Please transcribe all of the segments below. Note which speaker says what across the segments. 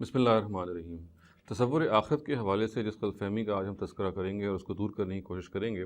Speaker 1: बिस्मिल्लाहिर्रहमानिर्रहीम। तसव्वुर आखिरत के हवाले से जिस गलतफ़हमी का आज हम तज़किरा करेंगे और उसको दूर करने की कोशिश करेंगे,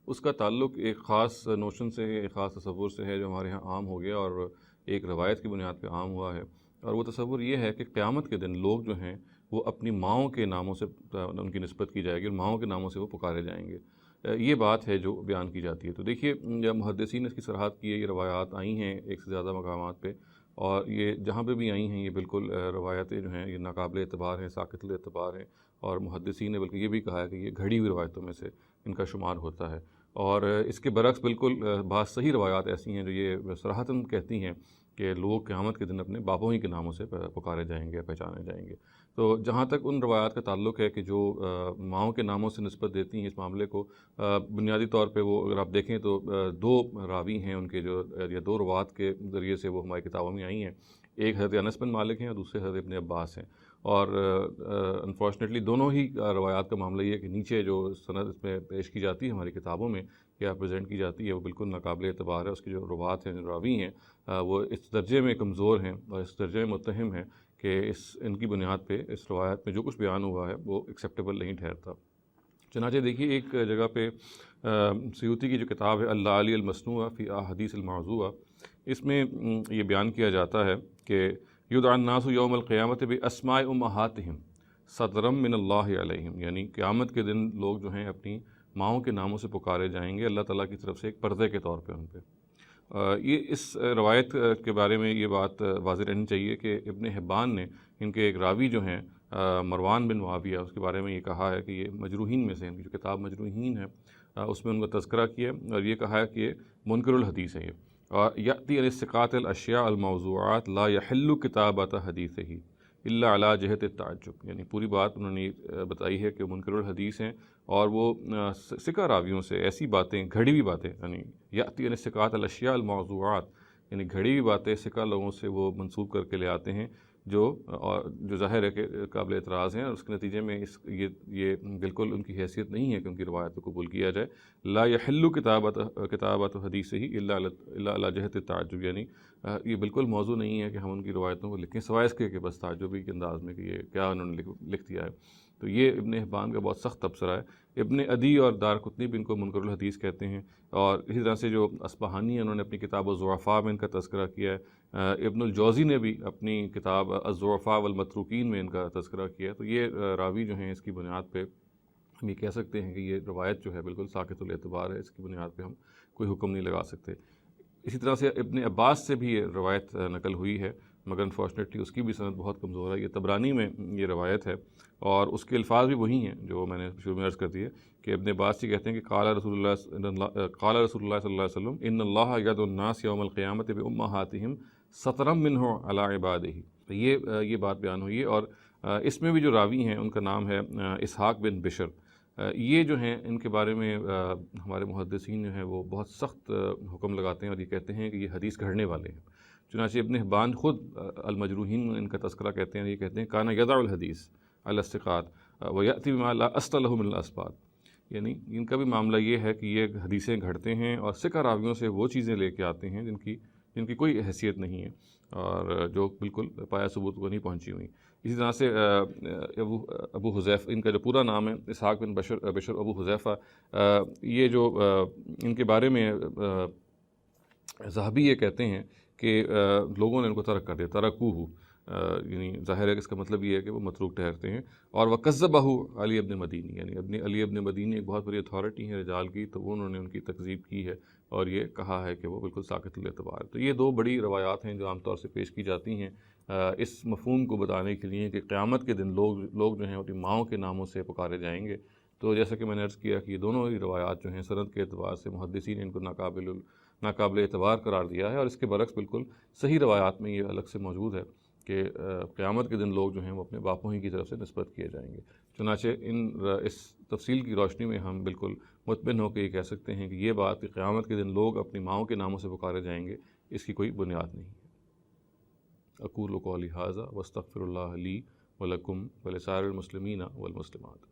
Speaker 1: उसका ताल्लुक़ एक ख़ास नोशन से है, एक ख़ास तसव्वुर से है जो हमारे यहाँ आम हो गया और एक रवायत की बुनियाद पे आम हुआ है। और वो तसव्वुर ये है कि क़यामत के दिन लोग जो हैं वो अपनी माँओं के नामों से उनकी निस्बत की जाएगी और माँओं के नामों से वो पुकारे जाएँगे। ये बात है जो बयान की जाती है। तो देखिए, जब मुहद्दिसीन ने इसकी सराहत की है, ये रवायात आई हैं एक से ज़्यादा मकामात पे, और ये जहाँ पे भी आई हैं ये बिल्कुल रवायतें जो हैं ये नाकाबिल एतबार हैं, साक़ितुल एतबार हैं। और मुहद्दिसीन ने बल्कि ये भी कहा है कि ये घड़ी हुई रवायतों में से इनका शुमार होता है। और इसके बरक्स बिल्कुल बहुत सही रवायात ऐसी हैं जो ये सराहतन कहती हैं कि लोग क़यामत के दिन अपने बापों ही के नामों से पुकारे जाएँगे, पहचाने जाएँगे। तो जहाँ तक उन रवायात का ताल्लुक़ है कि जो माँओं के नामों से निस्बत देती हैं इस मामले को, बुनियादी तौर पे वो अगर आप देखें तो दो रावी हैं उनके जो या दो रवात के ज़रिए से वो हमारी किताबों में आई हैं। एक हज़रत अनस बिन मालिक हैं और दूसरे हज़रत इब्न अब्बास हैं। और अनफॉर्चुनेटली दोनों ही रवायात का मामला ये है कि नीचे जो सनद इसमें पेश की जाती है हमारी किताबों में या प्रेजेंट की जाती है वो बिल्कुल नाकाबिल एतबार है। उसकी जो रवात हैं, जो रावी हैं, वो इस दर्जे में कमज़ोर हैं और इस दर्जे में मुत्तहम हैं कि इनकी बुनियाद पे इस रवायत में जो कुछ बयान हुआ है वो एक्सेप्टेबल नहीं ठहरता। चनाचे देखिए, एक जगह पे सयूती की जो किताब है अल-लाली अल-मस्नूआ फ़ी अहादीस अल-मौज़ूआ, इसमें ये बयान किया जाता है कि युदअन नासु यौमल क़ियामत बिअस्माइ उम्महातिहिम सतरम मिनल्लाहि अलैहिम, यानी क़यामत के दिन लोग जो हैं अपनी माँओं के नामों से पुकारे जाएंगे अल्लाह ताला की तरफ से एक पर्दे के तौर पे उन पे। ये इस रवायत के बारे में ये बात वाज़ेह रहनी चाहिए कि इब्न हिब्बान ने इनके एक रावी जो हैं मरवान बिन मुआविया, उसके बारे में ये कहा है कि ये मजरूहीन में से, इनकी जो किताब मजरूहीन है उसमें उनका तज़किरा किया और ये कहा है कि ये मुनकरुल हदीस है। ये और याती अन इस्तिक़ातिल अशिया अल मौज़ूआत ला यहिल्लु किताबत हदीसिही इल्ला अला जहत ताज्जुब, यानी पूरी बात उन्होंने बताई है कि मुनकरुल हदीस हैं और वो सिका रावियों से ऐसी बातें, घड़ी हुई बातें, यानी याती अन इस्तिक़ात अल अशिया अल मौज़ूआत, यानी घड़ी हुई बातें सिका लोगों से वो मंसूब करके ले आते हैं जो ज़ाहिर है कि काबिल एतराज़ हैं और उसके नतीजे में ये बिल्कुल उनकी हैसियत नहीं है कि उनकी रवायत को कबूल किया जाए। ला यहिल्लु किताबत हदीसिही इल्ला अला जहत ताज्जुब, यानी ये बिल्कुल मौजू नहीं है कि हम उनकी रवायतों को लिखें सिवाय इसके कि बस ताज्जुबी के अंदाज़ में कि ये क्या उन्होंने लिख दिया है। तो ये इब्न हिब्बान का बहुत सख्त तबसरा है। इब्न अदी और दारक़ुतनी भी इनको मुनकरुल हदीस कहते हैं। और इसी तरह से जो अस्बहानी है उन्होंने अपनी किताब अज़-ज़ुअफ़ा में इनका तज़किरा किया है। इब्नुल जौज़ी ने भी अपनी किताब अज़-ज़ुअफ़ा वल मतरूकीन में इनका तज़किरा किया है। तो ये रावी जो हैं इसकी बुनियाद पे हम ये कह सकते हैं कि ये रवायत जो है बिल्कुल साक़ितुल एतबार है, इसकी बुनियाद पे हम कोई हुक्म नहीं लगा सकते। इसी तरह से इब्न अब्बास से भी ये रवायत नकल हुई है, मगर अनफॉर्चुनेटली उसकी भी सनद बहुत कमज़ोर है। ये तबरानी में ये रवायत है और उसके अल्फाज भी वही हैं जो मैंने शुरू में अर्ज़ कर दिए कि इब्न अब्बास ये कहते हैं कि क़ाला रसूलुल्लाह सल्लल्लाहु अलैहि वसल्लम इन्नल्लाह यदउन्नास यौमल क़ियामति बिउम्महातिहिम सतरम मिन्हु अला इबादिही। तो ये बात बयान हुई है। और इसमें भी जो रावी हैं उनका नाम है इसहाक़ बिन बिशर। ये जो हैं इनके बारे में हमारे मुहद्दिसीन जो हैं वो बहुत सख्त हुक्म लगाते हैं और ये कहते हैं कि ये हदीस गढ़ने वाले हैं। चुनांचे इब्न हिब्बान ख़ुद अल-मजरूहीन में इनका तज़किरा कहते हैं, ये कहते हैं काना यदउल हदीस अल इस्तिक़ात व याती बिमा ला अस्ल लहु मिनल अस्बात, यानी इनका भी मामला ये है कि ये हदीसें घड़ते हैं और सिका रावियों से वो चीज़ें लेके आते हैं जिनकी कोई हैसियत नहीं है और जो बिल्कुल पाया सबूत को नहीं पहुँची हुई। इसी तरह से अबू हुज़ैफ़ा, इनका जो पूरा नाम है इसहाक़ बिन बिशर अबू हुज़ैफ़ा, ये जो इनके बारे में ज़हाबी ये कहते हैं कि लोगों ने इनको तर्क कर दिया, तरकूहु, यानी ज़ाहिर है कि इसका मतलब ये है कि वो मतरूक ठहरते हैं। और वकज़्ज़बहु अली इब्न मदीनी, यानी अली इब्न मदीनी एक बहुत बड़ी अथॉरिटी है रिजाल की, तो वो उन्होंने उनकी तकज़ीब की है और ये कहा है कि वो बिल्कुल साक़ितुल एतबार। तो ये दो बड़ी रवायात हैं जो आमतौर से पेश की जाती हैं इस मफ़हूम को बताने के लिए कि क़यामत के दिन लोग जो हैं अपनी माँओं के नामों से पुकारे जाएंगे। तो जैसा कि मैंने अर्ज़ किया कि ये दोनों ही रवायात जो हैं सनद के एतबार से मुहद्दिसीन ने इनको नाकाबिल एतबार करार दिया है और इसके बरक्स बिल्कुल सही रवायात में ये अलग से मौजूद है कि क़यामत के दिन लोग जो हैं वो अपने बापों ही की तरफ से निस्बत किए जाएंगे। चुनांचे इस तफसील की रोशनी में हम बिल्कुल मुतमिन होकर ये कह सकते हैं कि ये बात कि क़यामत के दिन लोग अपनी माँओं के नामों से पुकारे जाएंगे, इसकी कोई बुनियाद नहीं है। अक़ूलु क़ौली हाज़ा वस्तग़फ़िरुल्लाह ली व लकुम व लिसाइरिल मुस्लिमीना वल मुस्लिमात।